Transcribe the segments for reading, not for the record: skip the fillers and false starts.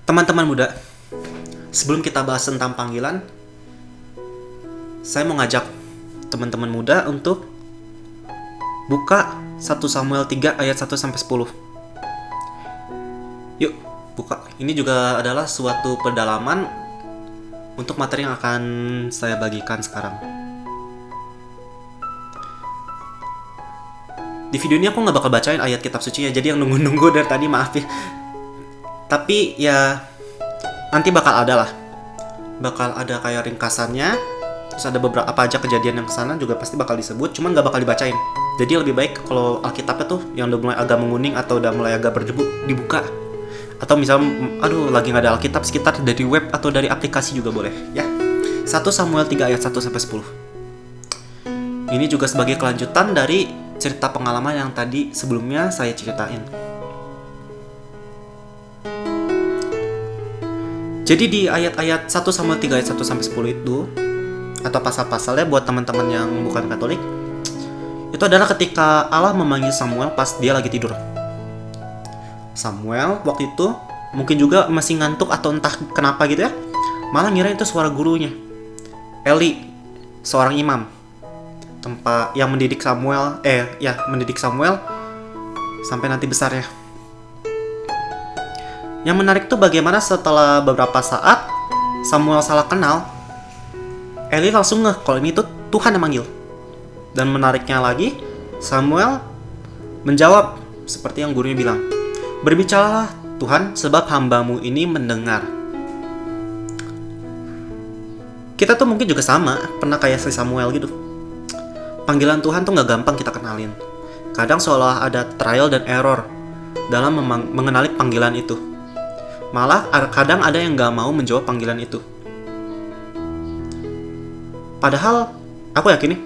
Teman-teman muda, sebelum kita bahas tentang panggilan, saya mau ngajak teman-teman muda untuk buka 1 Samuel 3 ayat 1 sampai 10. Yuk, buka. Ini juga adalah suatu pendalaman untuk materi yang akan saya bagikan sekarang. Di video ini aku nggak bakal bacain ayat kitab suci ya, jadi yang nunggu-nunggu dari tadi maaf ya. Tapi ya nanti bakal ada kayak ringkasannya, terus ada beberapa apa aja kejadian yang kesana juga pasti bakal disebut, cuman nggak bakal dibacain. Jadi lebih baik kalau Alkitabnya tuh yang udah mulai agak menguning atau udah mulai agak berdebu dibuka. Atau misalnya, lagi nggak ada Alkitab sekitar dari web atau dari aplikasi juga boleh ya. 1 Samuel 3 ayat 1 sampai 10. Ini juga sebagai kelanjutan dari cerita pengalaman yang tadi sebelumnya saya ceritain. Jadi di ayat-ayat 1 Samuel 3 ayat 1 sampai 10 itu, atau pasal-pasalnya buat teman-teman yang bukan Katolik, itu adalah ketika Allah memanggil Samuel pas dia lagi tidur. Samuel waktu itu mungkin juga masih ngantuk atau entah kenapa gitu ya, malah ngira itu suara gurunya, Eli, seorang imam, tempat yang mendidik Samuel sampai nanti besarnya. Yang menarik tuh bagaimana setelah beberapa saat Samuel salah kenal, Eli langsung ngeh kalau ini tuh Tuhan yang manggil. Dan menariknya lagi, Samuel menjawab seperti yang gurunya bilang, "Berbicaralah Tuhan, sebab hambamu ini mendengar." Kita tuh mungkin juga sama, pernah kayak si Samuel gitu. Panggilan Tuhan tuh gak gampang kita kenalin. Kadang seolah ada trial dan error dalam mengenali panggilan itu. Malah kadang ada yang gak mau menjawab panggilan itu. Padahal aku yakin nih,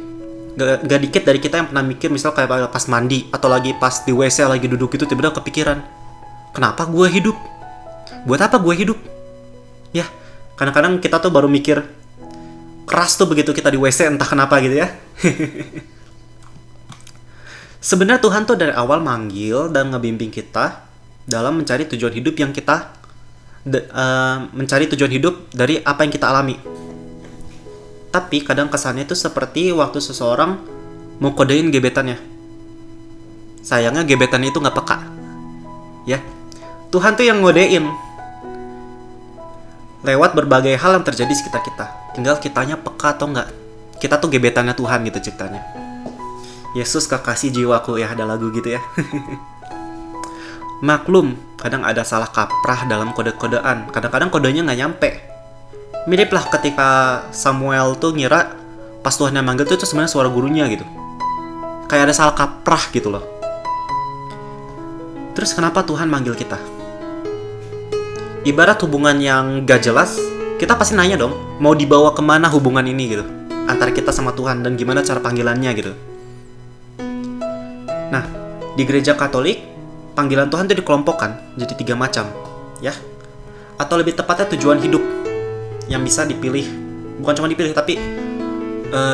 gak dikit dari kita yang pernah mikir, misal kayak pas mandi atau lagi pas di WC lagi duduk itu tiba-tiba kepikiran, kenapa gue hidup? Buat apa gue hidup? Ya, kadang-kadang kita tuh baru mikir keras tuh begitu kita di WC entah kenapa gitu ya. Sebenarnya Tuhan tuh dari awal manggil dan ngebimbing kita dalam mencari tujuan hidup yang kita mencari tujuan hidup dari apa yang kita alami. Tapi kadang kesannya itu seperti waktu seseorang mau kodein gebetannya. Sayangnya gebetannya itu nggak peka. Ya, Tuhan tuh yang ngodein lewat berbagai hal yang terjadi di sekitar kita. Tinggal kitanya peka atau nggak. Kita tuh gebetannya Tuhan gitu ceritanya. Yesus kekasih jiwaku ya, ada lagu gitu ya. Maklum, kadang ada salah kaprah dalam kode-kodean. Kadang-kadang kodenya nggak nyampe. Mirip lah ketika Samuel tuh ngira pas Tuhan yang manggil tuh itu sebenarnya suara gurunya gitu. Kayak ada salah kaprah gitu loh. Terus kenapa Tuhan manggil kita? Ibarat hubungan yang gak jelas, kita pasti nanya dong, mau dibawa kemana hubungan ini gitu, antara kita sama Tuhan, dan gimana cara panggilannya gitu. Nah, di gereja Katolik, panggilan Tuhan itu dikelompokkan jadi 3 macam, ya. Atau lebih tepatnya tujuan hidup yang bisa dipilih, bukan cuma dipilih tapi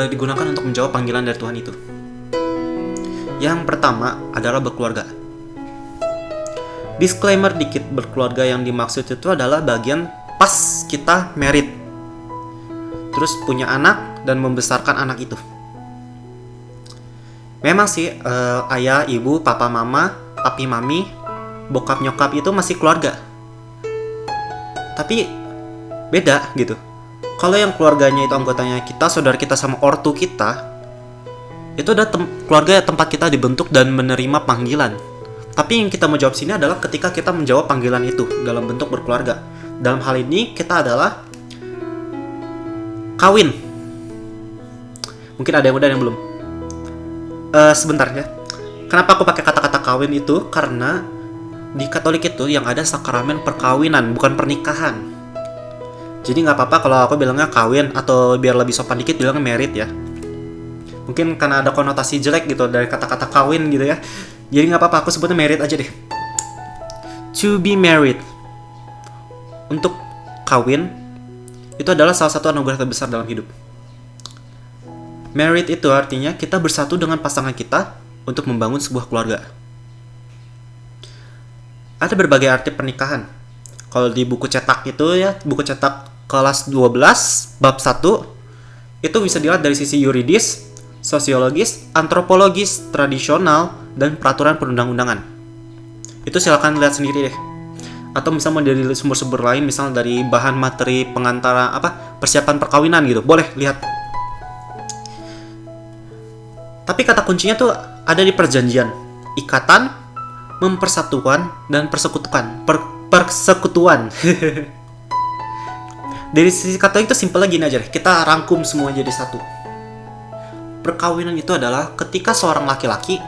digunakan untuk menjawab panggilan dari Tuhan itu. Yang pertama adalah berkeluarga. Disclaimer dikit, berkeluarga yang dimaksud itu adalah bagian pas kita married, terus punya anak dan membesarkan anak itu. Memang sih ayah, ibu, papa, mama, papi, mami, bokap, nyokap itu masih keluarga. Tapi beda gitu. Kalau yang keluarganya itu anggotanya kita, saudara kita sama ortu kita, itu ada keluarga tempat kita dibentuk dan menerima panggilan. Tapi yang kita mau jawab sini adalah ketika kita menjawab panggilan itu dalam bentuk berkeluarga. Dalam hal ini kita adalah kawin. Mungkin ada yang udah, ada yang belum. Sebentar ya. Kenapa aku pakai kata-kata kawin itu? Karena di Katolik itu yang ada sakramen perkawinan, bukan pernikahan. Jadi nggak apa-apa kalau aku bilangnya kawin, atau biar lebih sopan dikit bilangnya married ya. Mungkin karena ada konotasi jelek gitu dari kata-kata kawin gitu ya. Jadi nggak apa-apa, aku sebutnya married aja deh. To be married. Untuk kawin itu adalah salah satu anugerah terbesar dalam hidup. Married itu artinya kita bersatu dengan pasangan kita untuk membangun sebuah keluarga. Ada berbagai arti pernikahan. Kalau di buku cetak itu ya, buku cetak kelas 12 bab 1 itu bisa dilihat dari sisi yuridis, sosiologis, antropologis, tradisional, dan peraturan perundang-undangan. Itu silakan lihat sendiri deh. Atau misalnya dari sumber-sumber lain, misalnya dari bahan materi pengantara persiapan perkawinan gitu, boleh lihat. Tapi kata kuncinya tuh ada di perjanjian, ikatan, mempersatukan, dan persekutuan. Dari sisi Katolik itu simpelnya gini aja deh, kita rangkum semua jadi satu. Perkawinan itu adalah ketika seorang laki-laki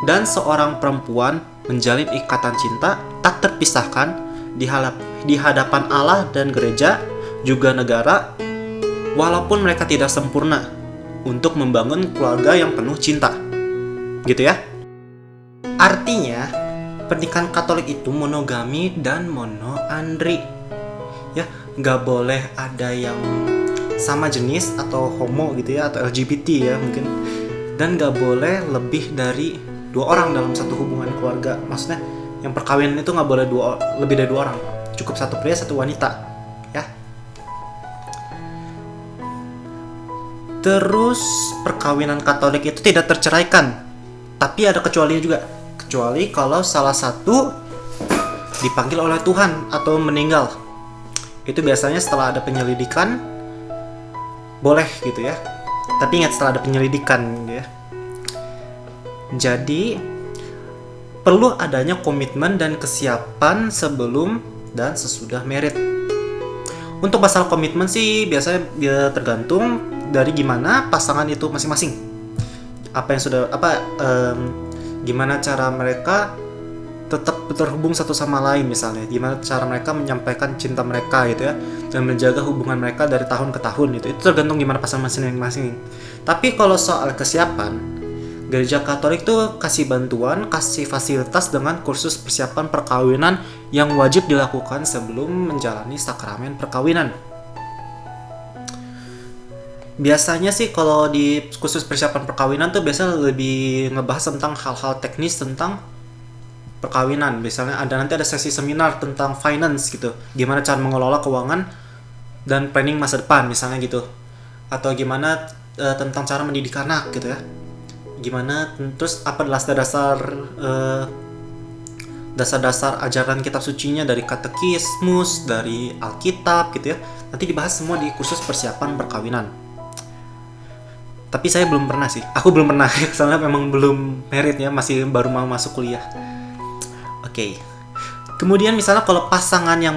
dan seorang perempuan menjalin ikatan cinta tak terpisahkan di hadapan Allah dan gereja, juga negara, walaupun mereka tidak sempurna, untuk membangun keluarga yang penuh cinta. Gitu ya. Artinya, pernikahan Katolik itu monogami dan monoandri. Ya, nggak boleh ada yang sama jenis atau homo gitu ya, atau LGBT ya mungkin. Dan nggak boleh lebih dari 2 orang dalam satu hubungan keluarga. Maksudnya yang perkawinan itu nggak boleh lebih dari 2 orang, cukup 1 pria 1 wanita ya. Terus perkawinan Katolik itu tidak terceraikan, tapi ada kecualinya juga. Kecuali kalau salah satu dipanggil oleh Tuhan atau meninggal. Itu biasanya setelah ada penyelidikan boleh gitu ya. Tapi ingat, setelah ada penyelidikan gitu ya. Jadi perlu adanya komitmen dan kesiapan sebelum dan sesudah merit. Untuk masalah komitmen sih biasanya tergantung dari gimana pasangan itu masing-masing. Gimana cara mereka tetap terhubung satu sama lain, misalnya gimana cara mereka menyampaikan cinta mereka gitu ya, dan menjaga hubungan mereka dari tahun ke tahun itu tergantung gimana pasangan masing-masing. Tapi kalau soal kesiapan, Gereja Katolik tuh kasih bantuan, kasih fasilitas dengan kursus persiapan perkawinan yang wajib dilakukan sebelum menjalani sakramen perkawinan. Biasanya sih kalau di kursus persiapan perkawinan tuh biasanya lebih ngebahas tentang hal-hal teknis tentang perkawinan. Misalnya nanti ada sesi seminar tentang finance gitu, gimana cara mengelola keuangan dan planning masa depan misalnya gitu. Atau gimana tentang cara mendidik anak gitu ya. Gimana, terus apa dasar-dasar ajaran kitab sucinya dari katekismus, dari Alkitab gitu ya. Nanti dibahas semua di kursus persiapan perkawinan. Tapi saya belum pernah sih. Aku belum pernah soalnya memang belum merit ya, masih baru mau masuk kuliah. Oke. Kemudian misalnya kalau pasangan yang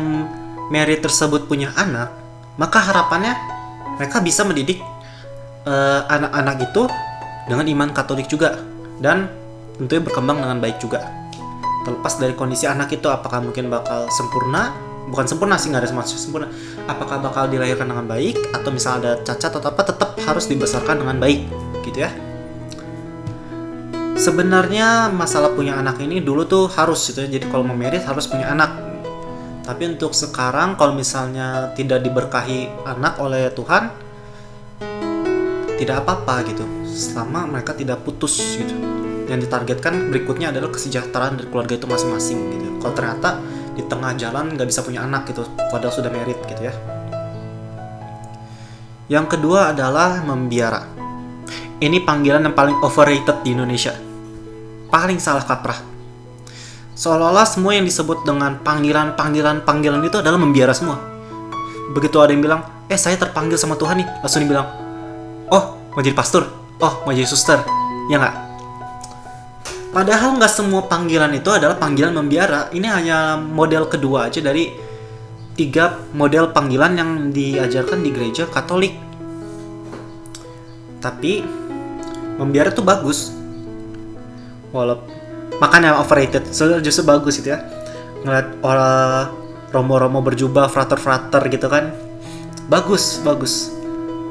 merit tersebut punya anak, maka harapannya mereka bisa mendidik anak-anak itu dengan iman Katolik juga, dan tentunya berkembang dengan baik juga. Terlepas dari kondisi anak itu, apakah mungkin bakal sempurna, bukan sempurna sih, nggak ada maksud sempurna, apakah bakal dilahirkan dengan baik, atau misalnya ada cacat atau apa, tetap harus dibesarkan dengan baik gitu ya. Sebenarnya masalah punya anak ini dulu tuh harus gitu ya, jadi kalau mau merit harus punya anak. Tapi untuk sekarang kalau misalnya tidak diberkahi anak oleh Tuhan, tidak apa-apa gitu, selama mereka tidak putus gitu. Yang ditargetkan berikutnya adalah kesejahteraan dari keluarga itu masing-masing gitu. Kalau ternyata di tengah jalan nggak bisa punya anak gitu, padahal sudah merit gitu ya. Yang kedua adalah membiara. Ini panggilan yang paling overrated di Indonesia, paling salah kaprah. Seolah-olah semua yang disebut dengan panggilan itu adalah membiara semua. Begitu ada yang bilang, saya terpanggil sama Tuhan nih, langsung dibilang, oh mau jadi pastor, oh mau jadi suster, ya nggak? Padahal nggak semua panggilan itu adalah panggilan membiara. Ini hanya model kedua aja dari 3 model panggilan yang diajarkan di gereja Katolik. Tapi membiara tuh bagus, makanya overrated. Justru bagus gitu ya, ngeliat orang romo-romo berjubah, frater-frater gitu kan, bagus.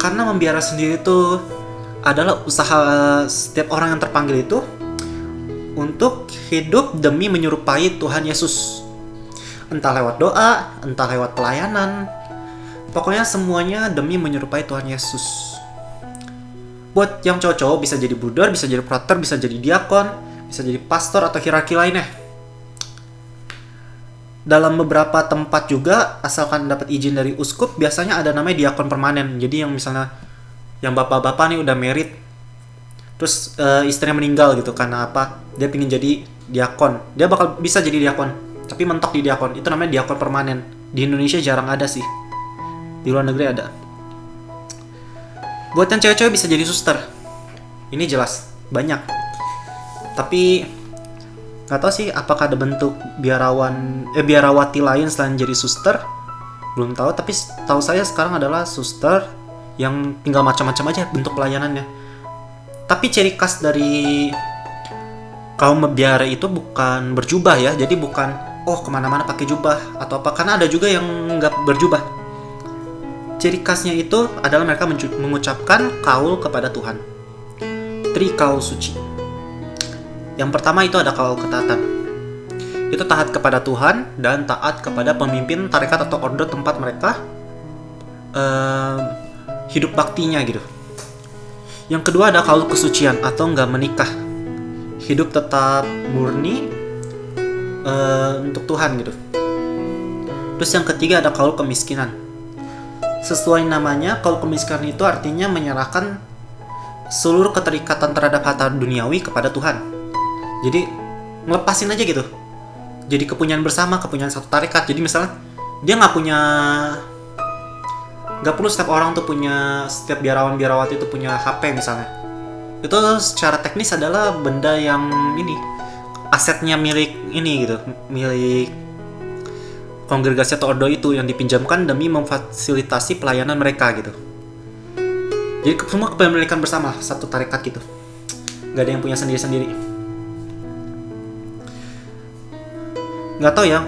Karena membiara sendiri itu adalah usaha setiap orang yang terpanggil itu untuk hidup demi menyerupai Tuhan Yesus. Entah lewat doa, entah lewat pelayanan, pokoknya semuanya demi menyerupai Tuhan Yesus. Buat yang cowok-cowok bisa jadi bruder, bisa jadi frater, bisa jadi diakon, bisa jadi pastor atau hierarki lainnya. dalam beberapa tempat juga, asalkan dapat izin dari uskup, biasanya ada namanya diakon permanen. Jadi yang misalnya yang bapak-bapak nih udah married, terus istrinya meninggal gitu, karena apa, dia pingin jadi diakon, dia bakal bisa jadi diakon, tapi mentok di diakon. Itu namanya diakon permanen. Di Indonesia jarang ada sih, di luar negeri ada. Buat yang cewek-cewek bisa jadi suster, ini jelas banyak. Tapi nggak tahu sih apakah ada bentuk biarawati lain selain jadi suster, belum tahu. Tapi tahu saya sekarang adalah suster yang tinggal macam-macam aja bentuk pelayanannya. Tapi ciri khas dari kaum biara itu bukan berjubah ya, jadi bukan kemana-mana pakai jubah atau apa, karena ada juga yang nggak berjubah. Ciri khasnya itu adalah mereka mengucapkan kaul kepada Tuhan, kaul suci. Yang pertama itu ada kaul ketaatan. Itu taat kepada Tuhan dan taat kepada pemimpin tarekat atau ordo tempat mereka hidup baktinya gitu. Yang kedua ada kaul kesucian atau nggak menikah, hidup tetap murni untuk Tuhan gitu. Terus yang ketiga ada kaul kemiskinan. Sesuai namanya, kaul kemiskinan itu artinya menyerahkan seluruh keterikatan terhadap harta duniawi kepada Tuhan. Jadi ngelepasin aja gitu. Jadi kepunyaan bersama, kepunyaan satu tarekat. Jadi misalnya dia nggak perlu setiap orang tuh punya, setiap biarawan biarawati itu punya HP misalnya. Itu secara teknis adalah benda yang ini, asetnya milik ini gitu, milik kongregasi atau ordo itu, yang dipinjamkan demi memfasilitasi pelayanan mereka gitu. Jadi semua kepemilikan bersama satu tarekat gitu, nggak ada yang punya sendiri-sendiri. Nggak tahu ya,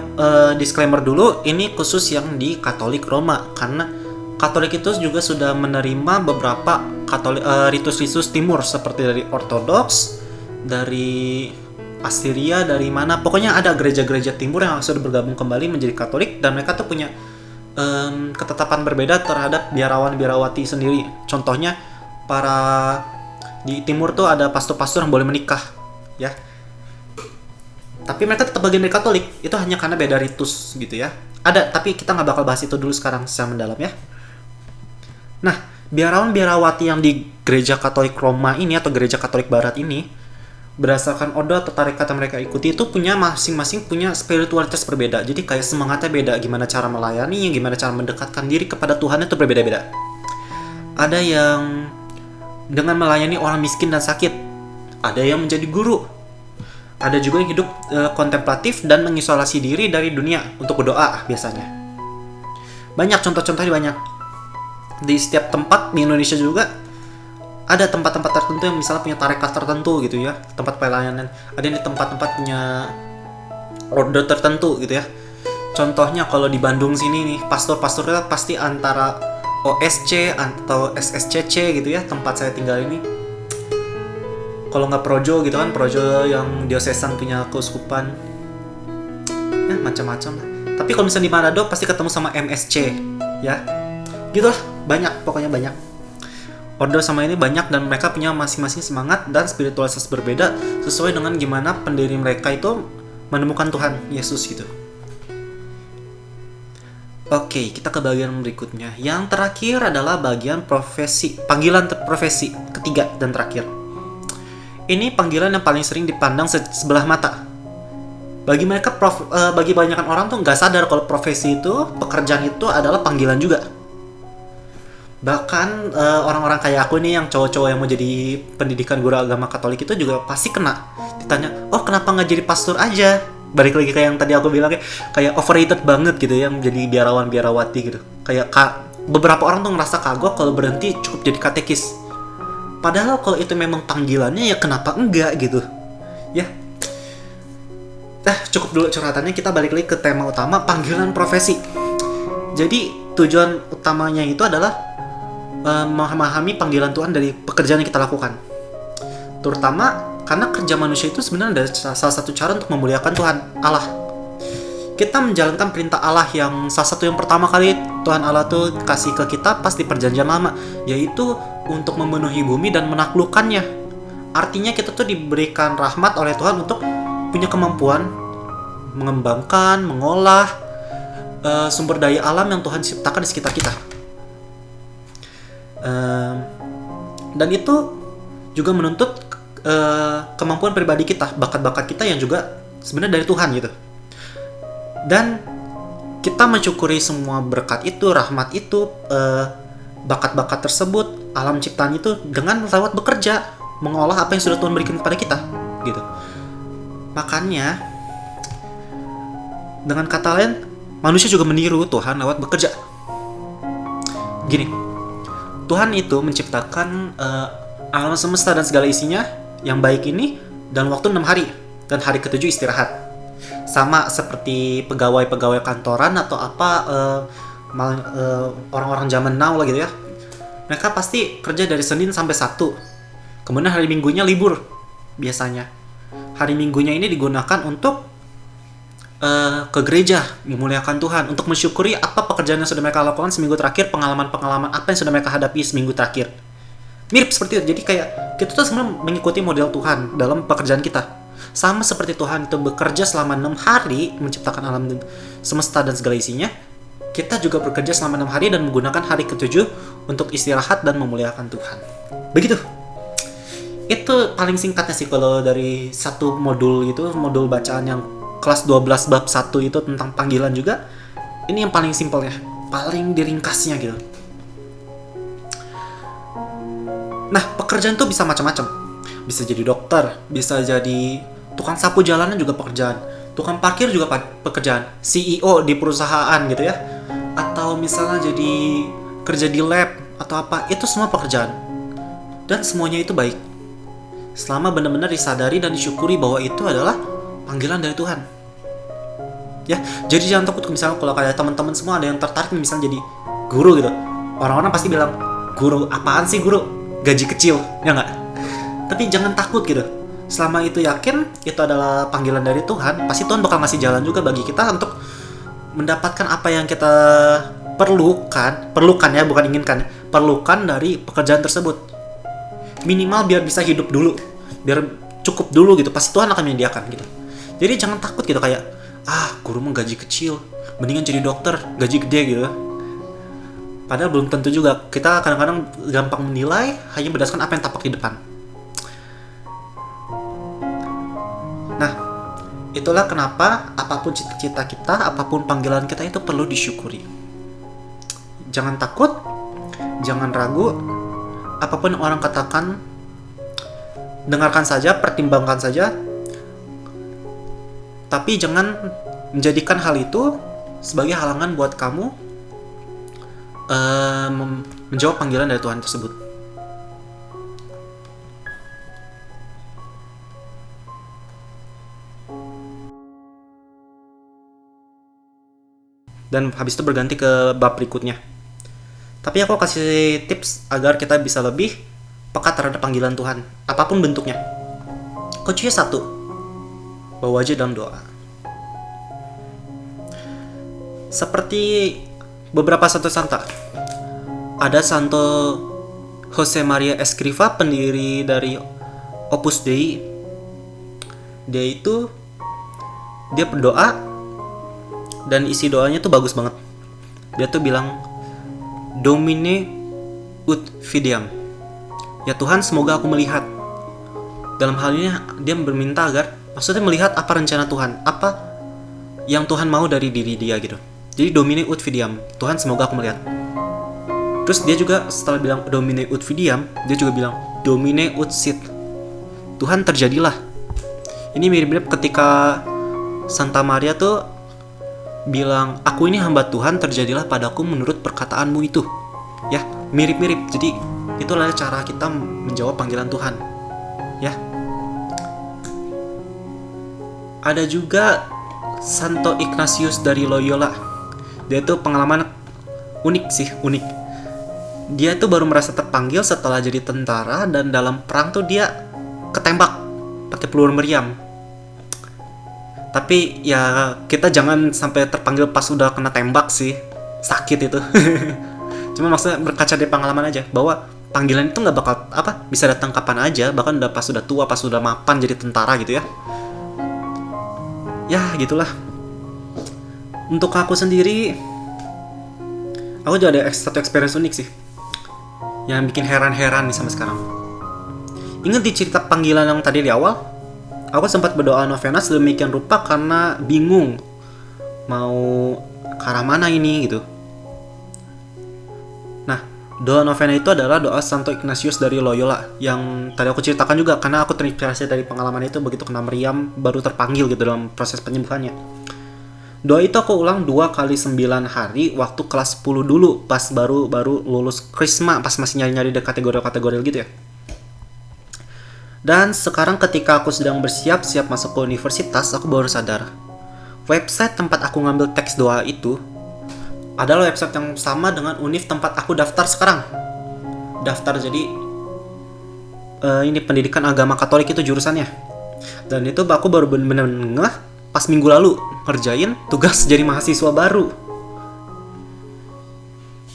disclaimer dulu, ini khusus yang di Katolik Roma, karena Katolik itu juga sudah menerima beberapa ritus-ritus timur seperti dari Ortodoks, dari Assyria, dari mana, pokoknya ada gereja-gereja timur yang sudah bergabung kembali menjadi Katolik, dan mereka tuh punya ketetapan berbeda terhadap biarawan biarawati sendiri. Contohnya di timur tuh ada pastor-pastor yang boleh menikah ya, tapi mereka tetap bagian dari Katolik. Itu hanya karena beda ritus gitu ya. Ada, tapi kita nggak bakal bahas itu dulu sekarang secara mendalam ya. Nah, biarawan biarawati yang di gereja Katolik Roma ini atau gereja Katolik Barat ini, berdasarkan ordo atau tarekat yang mereka ikuti, itu punya masing-masing punya spiritualitas berbeda. Jadi kayak semangatnya beda, gimana cara melayani, gimana cara mendekatkan diri kepada Tuhan itu berbeda-beda. Ada yang dengan melayani orang miskin dan sakit, ada yang menjadi guru, ada juga yang hidup kontemplatif dan mengisolasi diri dari dunia untuk berdoa biasanya. Banyak contoh-contohnya, banyak. Di setiap tempat di Indonesia juga ada tempat-tempat tertentu yang misalnya punya tarekat tertentu gitu ya, tempat pelayanan. Ada yang di tempat-tempat punya order tertentu gitu ya. Contohnya kalau di Bandung sini nih, pastor-pastornya pasti antara OSC atau SSCC gitu ya, tempat saya tinggal ini. Kalau nggak projo gitu kan, projo yang diosesan punya keuskupan, ya macam-macam lah. Tapi kalau misalnya di Manado pasti ketemu sama MSC, ya, gitu lah, banyak, pokoknya banyak. Ordo sama ini banyak dan mereka punya masing-masing semangat dan spiritualitas berbeda sesuai dengan gimana pendiri mereka itu menemukan Tuhan Yesus gitu. Oke, kita ke bagian berikutnya. Yang terakhir adalah bagian profesi, panggilan profesi ketiga dan terakhir. Ini panggilan yang paling sering dipandang sebelah mata. Bagi mereka, bagi kebanyakan orang tuh nggak sadar kalau profesi itu, pekerjaan itu adalah panggilan juga. Bahkan orang-orang kayak aku nih yang cowok-cowok yang mau jadi pendidikan guru agama Katolik itu juga pasti kena. Ditanya, kenapa nggak jadi pastor aja? Balik lagi kayak yang tadi aku bilang, kayak overrated banget gitu ya, menjadi biarawan biarawati gitu. Kayak beberapa orang tuh ngerasa kagok kalau berhenti cukup jadi katekis. Padahal kalau itu memang panggilannya, ya kenapa enggak gitu ya. Cukup dulu curhatannya, kita balik lagi ke tema utama, panggilan profesi. Jadi tujuan utamanya itu adalah memahami panggilan Tuhan dari pekerjaan yang kita lakukan. Terutama karena kerja manusia itu sebenarnya ada salah satu cara untuk memuliakan Tuhan Allah. Kita menjalankan perintah Allah yang salah satu yang pertama kali Tuhan Allah tuh kasih ke kita pas di perjanjian lama, yaitu untuk memenuhi bumi dan menaklukkannya. Artinya kita tuh diberikan rahmat oleh Tuhan untuk punya kemampuan mengembangkan, mengolah sumber daya alam yang Tuhan ciptakan di sekitar kita. Dan itu juga menuntut kemampuan pribadi kita, bakat-bakat kita yang juga sebenarnya dari Tuhan gitu. Dan kita mensyukuri semua berkat itu, rahmat itu, bakat-bakat tersebut, alam ciptaan itu dengan lewat bekerja, mengolah apa yang sudah Tuhan berikan kepada kita gitu. Makanya dengan kata lain, manusia juga meniru Tuhan lewat bekerja. Gini, Tuhan itu menciptakan alam semesta dan segala isinya yang baik ini dalam waktu 6 hari, dan hari ke-7 istirahat. Sama seperti pegawai-pegawai kantoran atau apa orang-orang zaman now lah gitu ya. Mereka pasti kerja dari Senin sampai Sabtu. Kemudian hari Minggunya libur biasanya. Hari Minggunya ini digunakan untuk ke gereja, memuliakan Tuhan, untuk mensyukuri apa pekerjaan yang sudah mereka lakukan seminggu terakhir, pengalaman-pengalaman apa yang sudah mereka hadapi seminggu terakhir. Mirip seperti itu. Jadi kayak kita tuh sebenarnya mengikuti model Tuhan dalam pekerjaan kita. Sama seperti Tuhan itu bekerja selama 6 hari menciptakan alam semesta dan segala isinya, kita juga bekerja selama 6 hari dan menggunakan hari ke-7 untuk istirahat dan memuliakan Tuhan. Begitu. Itu paling singkatnya sih kalau dari satu modul gitu, modul bacaan yang kelas 12 bab 1 itu tentang panggilan juga. Ini yang paling simpelnya, paling diringkasnya gitu. Nah, pekerjaan tuh bisa macam-macam. Bisa jadi dokter, bisa jadi tukang sapu jalanan juga pekerjaan. Tukang parkir juga pekerjaan. CEO di perusahaan gitu ya. Atau misalnya jadi kerja di lab atau apa, itu semua pekerjaan. Dan semuanya itu baik. Selama benar-benar disadari dan disyukuri bahwa itu adalah panggilan dari Tuhan. Ya, jadi jangan takut misalnya kalau kayak teman-teman semua ada yang tertarik misalnya jadi guru gitu. Orang-orang pasti bilang, "Guru apaan sih guru? Gaji kecil." Ya enggak? Tapi jangan takut gitu. Selama itu yakin itu adalah panggilan dari Tuhan, pasti Tuhan bakal ngasih jalan juga bagi kita untuk mendapatkan apa yang kita perlukan ya, bukan inginkan, perlukan dari pekerjaan tersebut. Minimal biar bisa hidup dulu, biar cukup dulu gitu, pasti Tuhan akan menyediakan gitu. Jadi jangan takut gitu kayak, guru mah gaji kecil, mendingan jadi dokter, gaji gede gitu. Padahal belum tentu juga. Kita kadang-kadang gampang menilai hanya berdasarkan apa yang tampak di depan. Nah, itulah kenapa apapun cita-cita kita, apapun panggilan kita itu perlu disyukuri. Jangan takut, jangan ragu. Apapun yang orang katakan, dengarkan saja, pertimbangkan saja. Tapi jangan menjadikan hal itu sebagai halangan buat kamu menjawab panggilan dari Tuhan tersebut. Dan habis itu berganti ke bab berikutnya. Tapi aku kasih tips agar kita bisa lebih peka terhadap panggilan Tuhan, apapun bentuknya. Kuncinya 1, bawa aja dalam doa. Seperti beberapa santo santa. Ada Santo Jose Maria Escriva, pendiri dari Opus Dei. Dia berdoa dan isi doanya tuh bagus banget. Dia tuh bilang, Domine ut fidem. Ya Tuhan, semoga aku melihat. Dalam hal ini dia berminta agar, maksudnya melihat apa rencana Tuhan, apa yang Tuhan mau dari diri dia gitu. Jadi Domine ut fidem, Tuhan semoga aku melihat. Terus dia juga setelah bilang Domine ut fidem, dia juga bilang Domine ut sit, Tuhan terjadilah. Ini mirip-mirip ketika Santa Maria tuh bilang, aku ini hamba Tuhan, terjadilah padaku menurut perkataanmu itu. Ya, mirip-mirip. Jadi itulah cara kita menjawab panggilan Tuhan. Ya. Ada juga Santo Ignatius dari Loyola. Dia tuh pengalaman unik. Dia tuh baru merasa terpanggil setelah jadi tentara, dan dalam perang tuh dia ketembak pakai peluru meriam. Tapi ya kita jangan sampai terpanggil pas udah kena tembak sih, sakit itu. Cuma maksudnya berkaca dari pengalaman aja bahwa panggilan itu nggak bakal bisa datang kapan aja, bahkan udah pas sudah tua, pas sudah mapan jadi tentara gitu ya. Ya gitulah. Untuk aku sendiri, aku juga ada satu experience unik sih yang bikin heran-heran nih sampai sekarang. Ingat di cerita panggilan yang tadi di awal, aku sempat berdoa novena sedemikian rupa karena bingung mau ke arah mana ini gitu. Nah, doa novena itu adalah doa Santo Ignatius dari Loyola yang tadi aku ceritakan juga karena aku terinspirasi dari pengalaman itu begitu kena meriam baru terpanggil gitu dalam proses penyembuhannya. Doa itu aku ulang 2 kali 9 hari waktu kelas 10 dulu pas baru lulus Krisma, pas masih nyari-nyari di kategori-kategori gitu ya. Dan sekarang ketika aku sedang bersiap-siap masuk ke universitas, aku baru sadar website tempat aku ngambil teks doa itu adalah website yang sama dengan univ tempat aku daftar sekarang. Daftar jadi ini pendidikan agama Katolik itu jurusannya. Dan itu aku baru bener-bener ngeh pas minggu lalu ngerjain tugas jadi mahasiswa baru.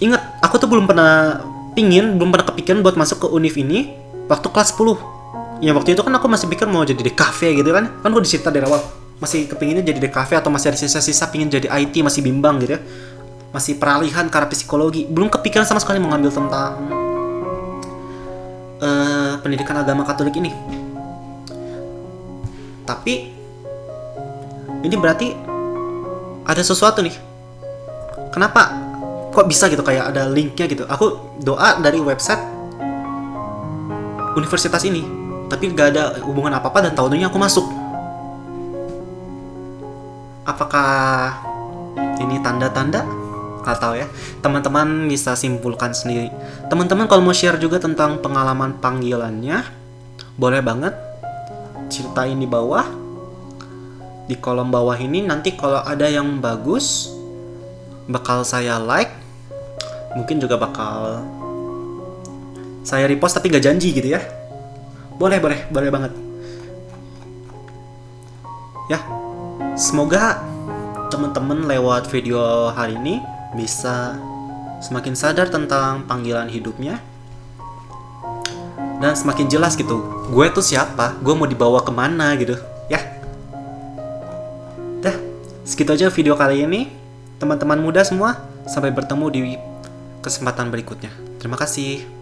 Ingat, aku tuh belum pernah kepikiran buat masuk ke univ ini waktu kelas 10. Ya waktu itu kan aku masih pikir mau jadi DKV gitu kan. Kan aku dicerita dari awal masih kepinginnya jadi DKV atau masih ada sisa-sisa pingin jadi IT, masih bimbang gitu ya. Masih peralihan ke arah psikologi. Belum kepikiran sama sekali mau ngambil tentang pendidikan agama Katolik ini. Tapi ini berarti ada sesuatu nih. Kenapa? Kok bisa gitu kayak ada linknya gitu. Aku doa dari website universitas ini, tapi gak ada hubungan apa-apa dan tahunnya aku masuk. Apakah ini tanda-tanda? Gak tahu ya. Teman-teman bisa simpulkan sendiri. Teman-teman kalau mau share juga tentang pengalaman panggilannya, boleh banget ceritain di bawah. Di kolom bawah ini nanti kalau ada yang bagus bakal saya like, mungkin juga bakal saya repost tapi gak janji gitu ya. Boleh banget. Ya, semoga teman-teman lewat video hari ini bisa semakin sadar tentang panggilan hidupnya dan semakin jelas gitu. Gue tuh siapa? Gue mau dibawa kemana gitu? Ya. Dah, segitu aja video kali ini. Teman-teman muda semua, sampai bertemu di kesempatan berikutnya. Terima kasih.